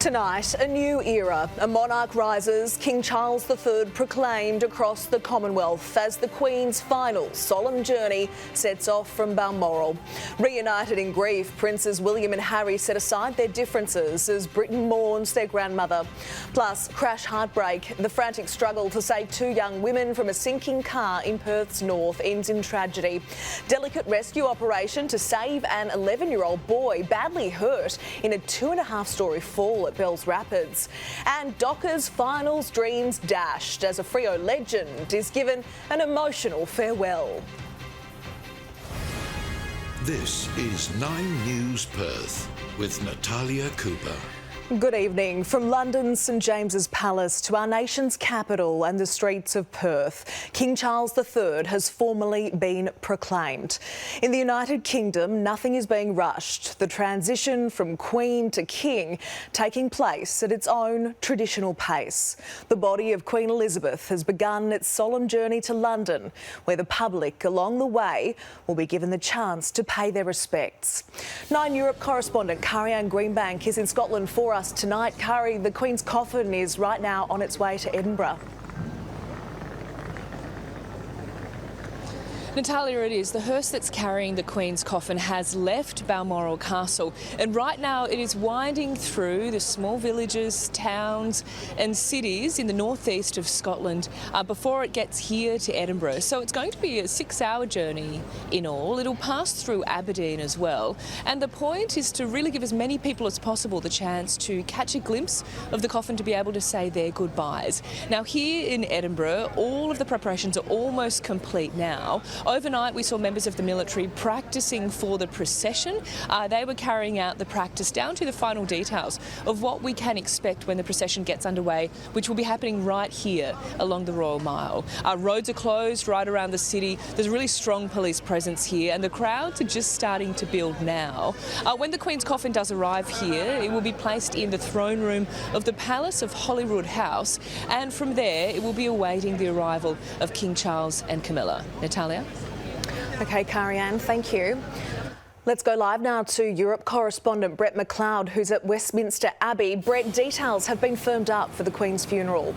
Tonight, a new era. A monarch rises, King Charles III proclaimed across the Commonwealth as the Queen's final solemn journey sets off from Balmoral. Reunited in grief, Princes William and Harry set aside their differences as Britain mourns their grandmother. Plus, crash heartbreak. The frantic struggle to save two young women from a sinking car in Perth's north ends in tragedy. Delicate rescue operation to save an 11-year-old boy badly hurt in a 2.5-storey fall at Bells Rapids. And Docker's finals dreams dashed as a Freo legend is given an emotional farewell. This is 9 News Perth with Natalia Cooper. Good evening. From London's St James's Palace to our nation's capital and the streets of Perth, King Charles III has formally been proclaimed. In the United Kingdom, nothing is being rushed. The transition from Queen to King taking place at its own traditional pace. The body of Queen Elizabeth has begun its solemn journey to London, where the public along the way will be given the chance to pay their respects. 9 Europe correspondent Karianne Greenbank is in Scotland for us tonight. Kari, the Queen's coffin is right now on its way to Edinburgh. Natalia, it is. The hearse that's carrying the Queen's coffin has left Balmoral Castle, and right now it is winding through the small villages, towns and cities in the northeast of Scotland before it gets here to Edinburgh. So it's going to be a 6-hour journey in all. It'll pass through Aberdeen as well, and the point is to really give as many people as possible the chance to catch a glimpse of the coffin to be able to say their goodbyes. Now, here in Edinburgh, all of the preparations are almost complete now. Overnight, we saw members of the military practising for the procession. They were carrying out the practice down to the final details of what we can expect when the procession gets underway, which will be happening right here along the Royal Mile. Roads are closed right around the city. There's a really strong police presence here, and the crowds are just starting to build now. When the Queen's coffin does arrive here, it will be placed in the throne room of the Palace of Holyrood House, and from there it will be awaiting the arrival of King Charles and Camilla. Natalia? OK, Karianne, thank you. Let's go live now to Europe correspondent Brett McLeod, who's at Westminster Abbey. Brett, details have been firmed up for the Queen's funeral.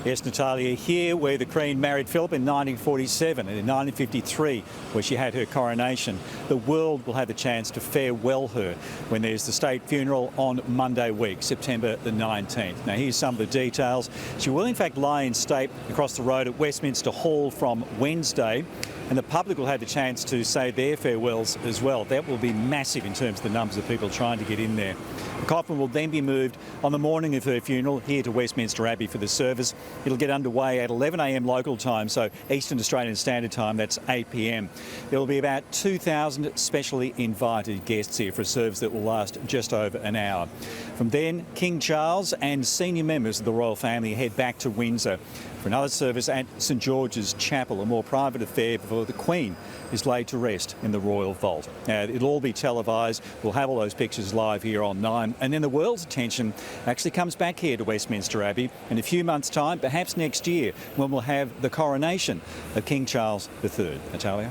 Yes, Natalia, here where the Queen married Philip in 1947 and in 1953 where she had her coronation, the world will have the chance to farewell her when there's the state funeral on Monday week, September the 19th. Now, here's some of the details. She will in fact lie in state across the road at Westminster Hall from Wednesday, and the public will have the chance to say their farewells as well. That will be massive in terms of the numbers of people trying to get in there. The coffin will then be moved on the morning of her funeral here to Westminster Abbey for the service. It'll get underway at 11 a.m. local time, so Eastern Australian Standard Time, that's 8 p.m. There will be about 2,000 specially invited guests here for a service that will last just over an hour. From then, King Charles and senior members of the royal family head back to Windsor for another service at St George's Chapel, a more private affair before the Queen is laid to rest in the Royal Vault. It'll all be televised. We'll have all those pictures live here on 9. And then the world's attention actually comes back here to Westminster Abbey in a few months' time, perhaps next year, when we'll have the coronation of King Charles III. Natalia?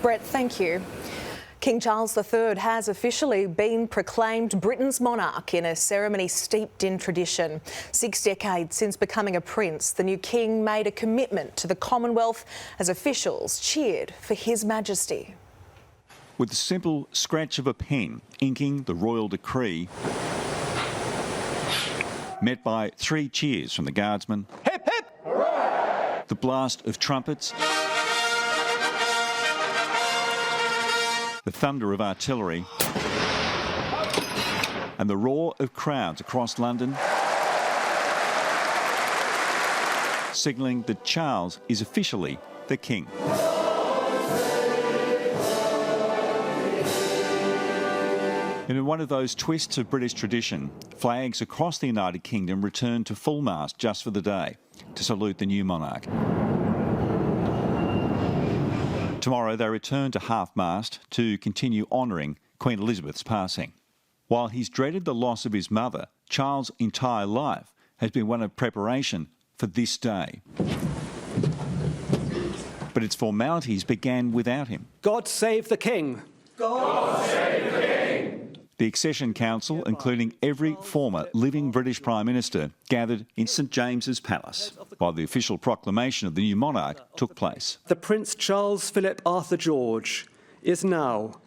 Brett, thank you. King Charles III has officially been proclaimed Britain's monarch in a ceremony steeped in tradition. 6 decades since becoming a prince, the new king made a commitment to the Commonwealth as officials cheered for His Majesty. With the simple scratch of a pen inking the royal decree, met by 3 cheers from the guardsmen, hip hip, hooray! The blast of trumpets, the thunder of artillery and the roar of crowds across London, signalling that Charles is officially the king. And in one of those twists of British tradition, flags across the United Kingdom returned to full mast just for the day to salute the new monarch. Tomorrow they return to half-mast to continue honouring Queen Elizabeth's passing. While he's dreaded the loss of his mother, Charles' entire life has been one of preparation for this day. But its formalities began without him. God save the King. God save the King. The Accession Council, including every former living British Prime Minister, gathered in St James's Palace while the official proclamation of the new monarch took place. The Prince Charles Philip Arthur George is now,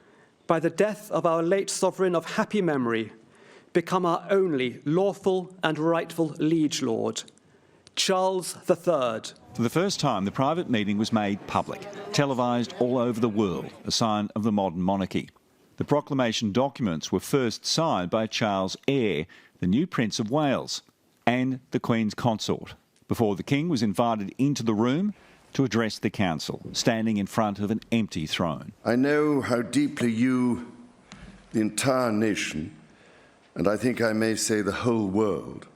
by the death of our late sovereign of happy memory, become our only lawful and rightful liege lord, Charles III. For the first time, the private meeting was made public, televised all over the world, a sign of the modern monarchy. The proclamation documents were first signed by Charles' heir, the new Prince of Wales, and the Queen's consort, before the King was invited into the room to address the council, standing in front of an empty throne. I know how deeply you, the entire nation, and I think I may say the whole world,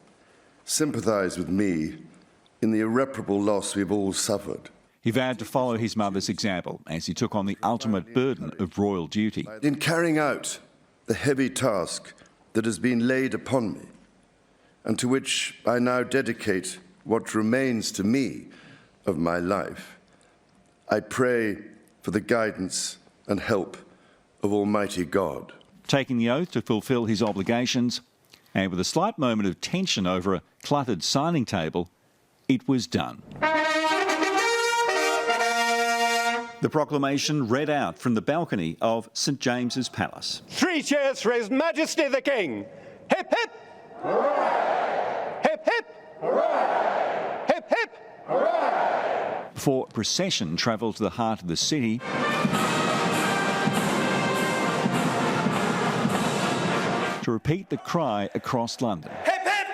sympathise with me in the irreparable loss we've all suffered. He vowed to follow his mother's example as he took on the ultimate burden of royal duty. In carrying out the heavy task that has been laid upon me, and to which I now dedicate what remains to me of my life, I pray for the guidance and help of Almighty God. Taking the oath to fulfil his obligations, and with a slight moment of tension over a cluttered signing table, it was done. The proclamation read out from the balcony of St James's Palace. 3 cheers for His Majesty the King. Hip hip! Hooray! Hip hip! Hooray! Hip hip! Hooray! Before a procession travelled to the heart of the city, to repeat the cry across London. Hip hip!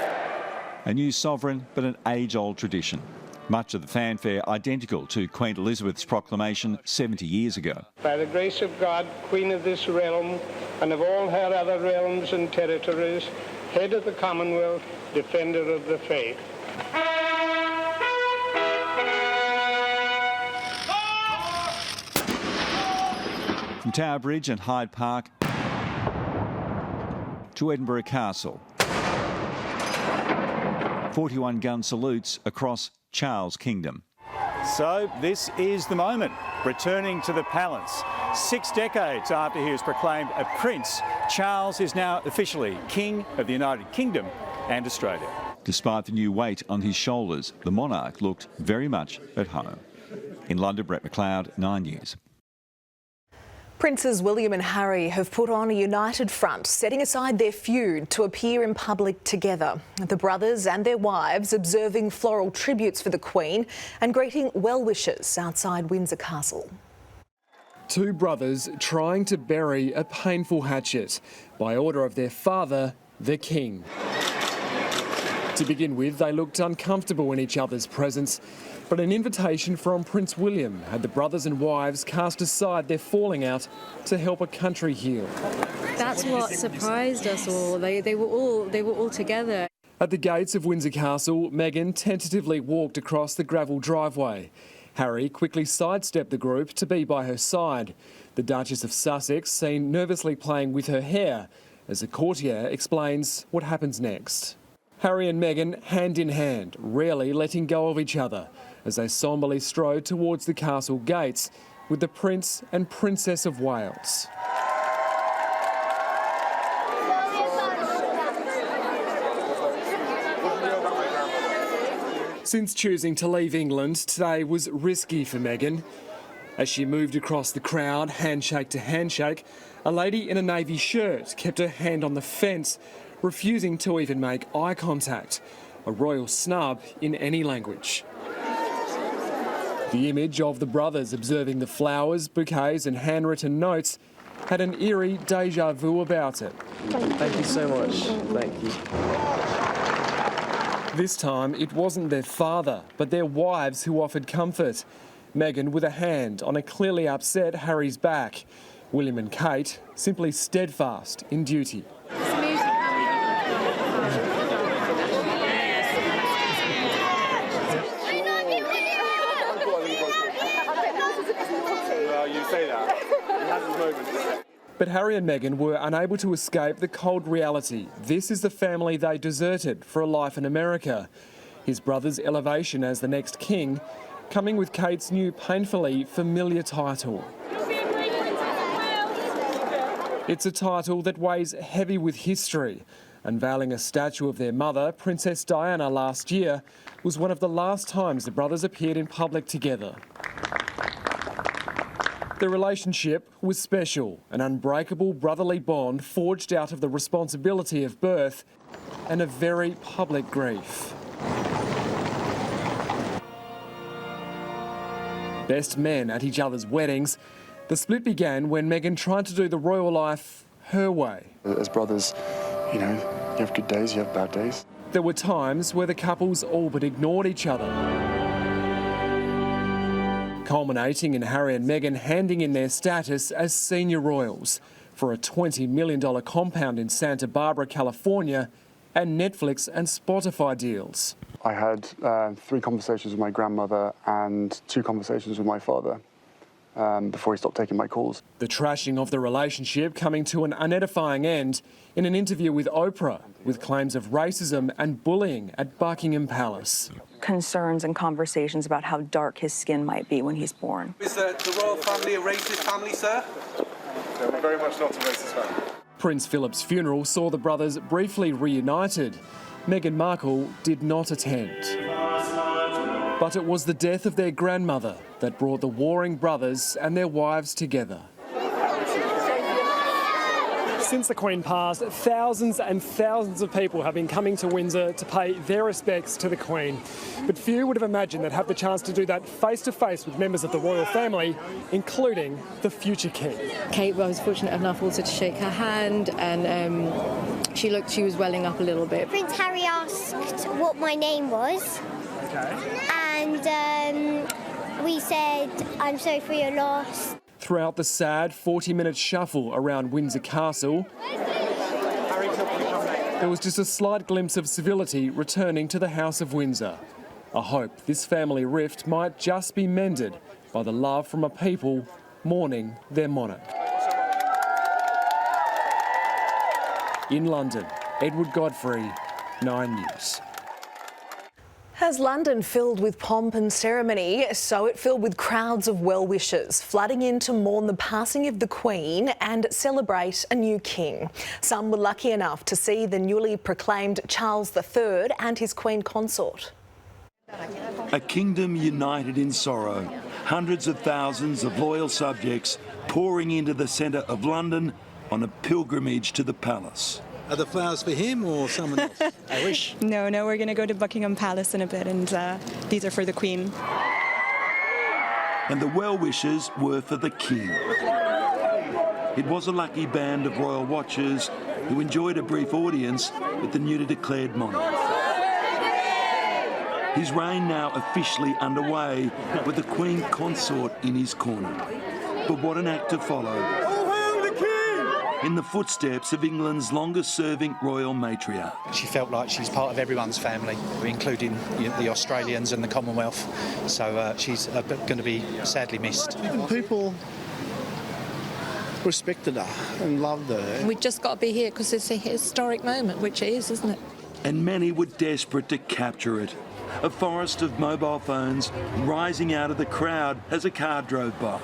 Hooray! A new sovereign, but an age-old tradition. Much of the fanfare identical to Queen Elizabeth's proclamation 70 years ago. By the grace of God, Queen of this realm and of all her other realms and territories, head of the Commonwealth, defender of the faith. From Tower Bridge and Hyde Park to Edinburgh Castle, 41 gun salutes across Charles' kingdom. So this is the moment, returning to the palace. 6 decades after he was proclaimed a prince, Charles is now officially King of the United Kingdom and Australia. Despite the new weight on his shoulders, the monarch looked very much at home. In London, Brett McLeod, 9 News. Princes William and Harry have put on a united front, setting aside their feud to appear in public together. The brothers and their wives observing floral tributes for the Queen and greeting well-wishers outside Windsor Castle. Two brothers trying to bury a painful hatchet by order of their father, the King. To begin with, they looked uncomfortable in each other's presence, but an invitation from Prince William had the brothers and wives cast aside their falling out to help a country heal. That's what surprised us all. They were all together. At the gates of Windsor Castle, Meghan tentatively walked across the gravel driveway. Harry quickly sidestepped the group to be by her side. The Duchess of Sussex seen nervously playing with her hair as a courtier explains what happens next. Harry and Meghan hand in hand, rarely letting go of each other, as they sombrely strode towards the castle gates with the Prince and Princess of Wales. Since choosing to leave England, today was risky for Meghan. As she moved across the crowd, handshake to handshake, a lady in a navy shirt kept her hand on the fence, refusing to even make eye contact, a royal snub in any language. The image of the brothers observing the flowers, bouquets and handwritten notes had an eerie deja vu about it. Thank you so much. Thank you. This time, it wasn't their father, but their wives who offered comfort. Meghan with a hand on a clearly upset Harry's back. William and Kate simply steadfast in duty. But Harry and Meghan were unable to escape the cold reality. This is the family they deserted for a life in America. His brother's elevation as the next king, coming with Kate's new painfully familiar title. It's a title that weighs heavy with history. Unveiling a statue of their mother, Princess Diana, last year was one of the last times the brothers appeared in public together. The relationship was special, an unbreakable brotherly bond forged out of the responsibility of birth and a very public grief. Best men at each other's weddings, the split began when Meghan tried to do the royal life her way. As brothers, you know, you have good days, you have bad days. There were times where the couples all but ignored each other, culminating in Harry and Meghan handing in their status as senior royals for a $20 million compound in Santa Barbara, California, and Netflix and Spotify deals. I had 3 conversations with my grandmother and 2 conversations with my father before he stopped taking my calls. The trashing of the relationship coming to an unedifying end in an interview with Oprah, with claims of racism and bullying at Buckingham Palace. Concerns and conversations about how dark his skin might be when he's born. Is the royal family a racist family, sir? No, we're very much not a racist family. Prince Philip's funeral saw the brothers briefly reunited. Meghan Markle did not attend. But it was the death of their grandmother that brought the warring brothers and their wives together. Since the Queen passed, thousands and thousands of people have been coming to Windsor to pay their respects to the Queen. But few would have imagined they'd have the chance to do that face-to-face with members of the royal family, including the future King. Kate was fortunate enough also to shake her hand, and she was welling up a little bit. Prince Harry asked what my name was. Okay. And we said, I'm sorry for your loss. Throughout the sad 40-minute shuffle around Windsor Castle, there was just a slight glimpse of civility returning to the House of Windsor. A hope this family rift might just be mended by the love from a people mourning their monarch. In London, Edward Godfrey, 9 News. As London filled with pomp and ceremony, so it filled with crowds of well-wishers flooding in to mourn the passing of the Queen and celebrate a new king. Some were lucky enough to see the newly proclaimed Charles III and his Queen consort. A kingdom united in sorrow. Hundreds of thousands of loyal subjects pouring into the centre of London on a pilgrimage to the palace. Are the flowers for him or someone else? I wish. No, we're going to go to Buckingham Palace in a bit, and these are for the Queen. And the well-wishers were for the King. It was a lucky band of royal watchers who enjoyed a brief audience with the newly declared monarch. His reign now officially underway with the Queen consort in his corner. But what an act to follow. In the footsteps of England's longest-serving royal matriarch. She felt like she's part of everyone's family, including the Australians and the Commonwealth, so she's going to be sadly missed. People respected her and loved her. We've just got to be here because it's a historic moment, which it is, isn't it? And many were desperate to capture it. A forest of mobile phones rising out of the crowd as a car drove by.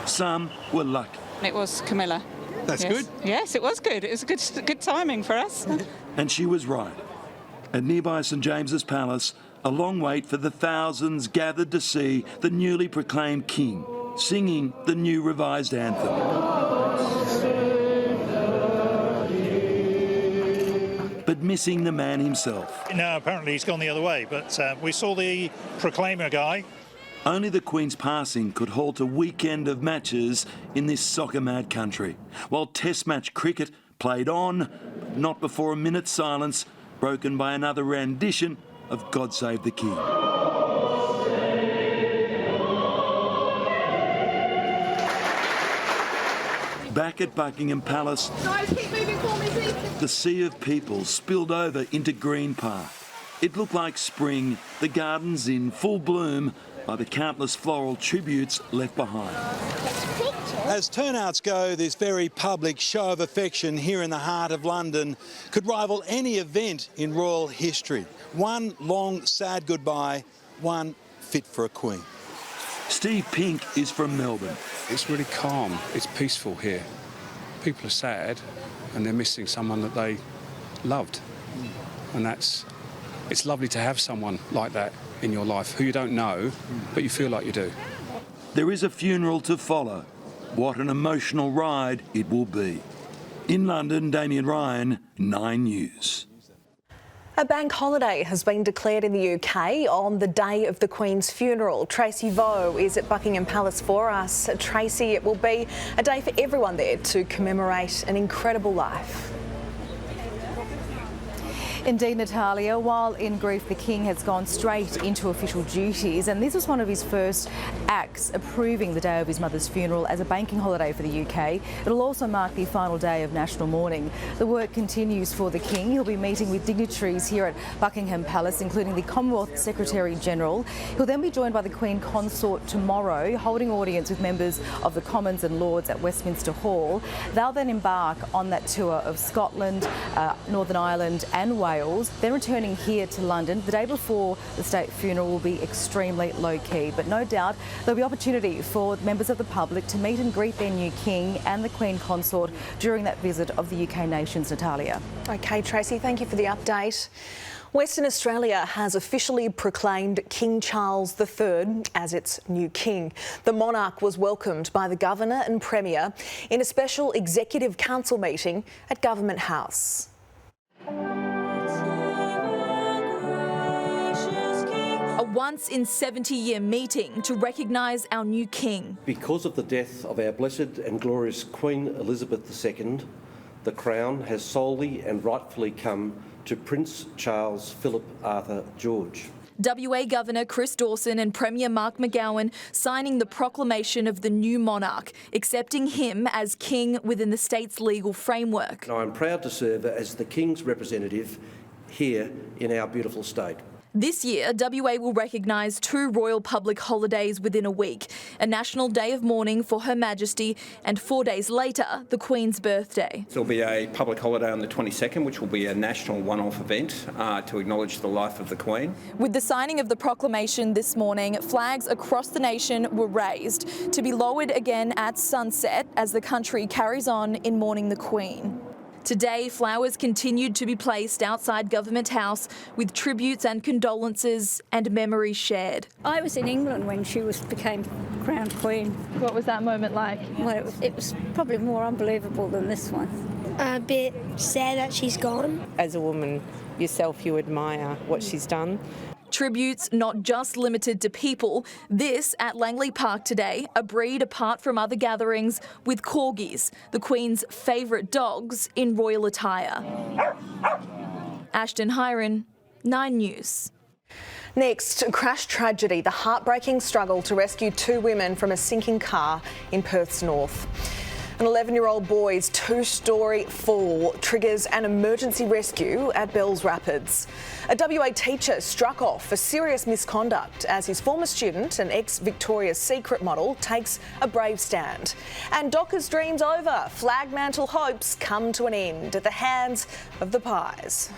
Some were lucky. It was Camilla. That's yes. good. Yes, it was good. It was good timing for us. And she was right. At nearby St James's Palace, a long wait for the thousands gathered to see the newly proclaimed king singing the new revised anthem. But missing the man himself. No, apparently he's gone the other way, but we saw the Proclaimer guy. Only the Queen's passing could halt a weekend of matches in this soccer-mad country, while Test match cricket played on, not before a minute's silence broken by another rendition of God Save the King. Back at Buckingham Palace, guys, keep moving for me, please. The sea of people spilled over into Green Park. It looked like spring, the gardens in full bloom by the countless floral tributes left behind. As turnouts go, this very public show of affection here in the heart of London could rival any event in royal history. One long, sad goodbye, one fit for a queen. Steve Pink is from Melbourne. It's really calm. It's peaceful here. people are sad and they're missing someone that they loved. And it's lovely to have someone like that in your life who you don't know, but you feel like you do. There is a funeral to follow. What an emotional ride it will be. In London, Damien Ryan, 9 News. A bank holiday has been declared in the UK on the day of the Queen's funeral. Tracy Vo is at Buckingham Palace for us. Tracy, it will be a day for everyone there to commemorate an incredible life. Indeed, Natalia, while in grief, the King has gone straight into official duties, and this was one of his first acts, approving the day of his mother's funeral as a banking holiday for the UK. It'll also mark the final day of national mourning. The work continues for the King. He'll be meeting with dignitaries here at Buckingham Palace, including the Commonwealth Secretary-General. He'll then be joined by the Queen Consort tomorrow, holding audience with members of the Commons and Lords at Westminster Hall. They'll then embark on that tour of Scotland, Northern Ireland and Wales. Then returning here to London. The day before the state funeral will be extremely low-key, but no doubt there'll be opportunity for members of the public to meet and greet their new King and the Queen Consort during that visit of the UK nations, Natalia. OK, Tracy, thank you for the update. Western Australia has officially proclaimed King Charles III as its new king. The monarch was welcomed by the Governor and Premier in a special Executive Council meeting at Government House. A once-in-70-year meeting to recognise our new king. Because of the death of our blessed and glorious Queen Elizabeth II, the crown has solely and rightfully come to Prince Charles Philip Arthur George. WA Governor Chris Dawson and Premier Mark McGowan signing the proclamation of the new monarch, accepting him as king within the state's legal framework. I am proud to serve as the King's representative here in our beautiful state. This year, WA will recognise 2 royal public holidays within a week, a national day of mourning for Her Majesty and 4 days later, the Queen's birthday. There'll be a public holiday on the 22nd, which will be a national one-off event to acknowledge the life of the Queen. With the signing of the proclamation this morning, flags across the nation were raised to be lowered again at sunset as the country carries on in mourning the Queen. Today, flowers continued to be placed outside Government House with tributes and condolences and memories shared. I was in England when she became crowned queen. What was that moment like? Well, it was probably more unbelievable than this one. A bit sad that she's gone. As a woman yourself, you admire what she's done. Tributes not just limited to people. This at Langley Park today, a breed apart from other gatherings with corgis, the Queen's favourite dogs, in royal attire. Ashton Hiron, 9 News. Next, a crash tragedy, the heartbreaking struggle to rescue 2 women from a sinking car in Perth's north. An 11-year-old boy's 2-storey fall triggers an emergency rescue at Bells Rapids. A WA teacher struck off for serious misconduct as his former student, an ex-Victoria's Secret model, takes a brave stand. And Docker's dreams over. Flagmantle hopes come to an end at the hands of the Pies.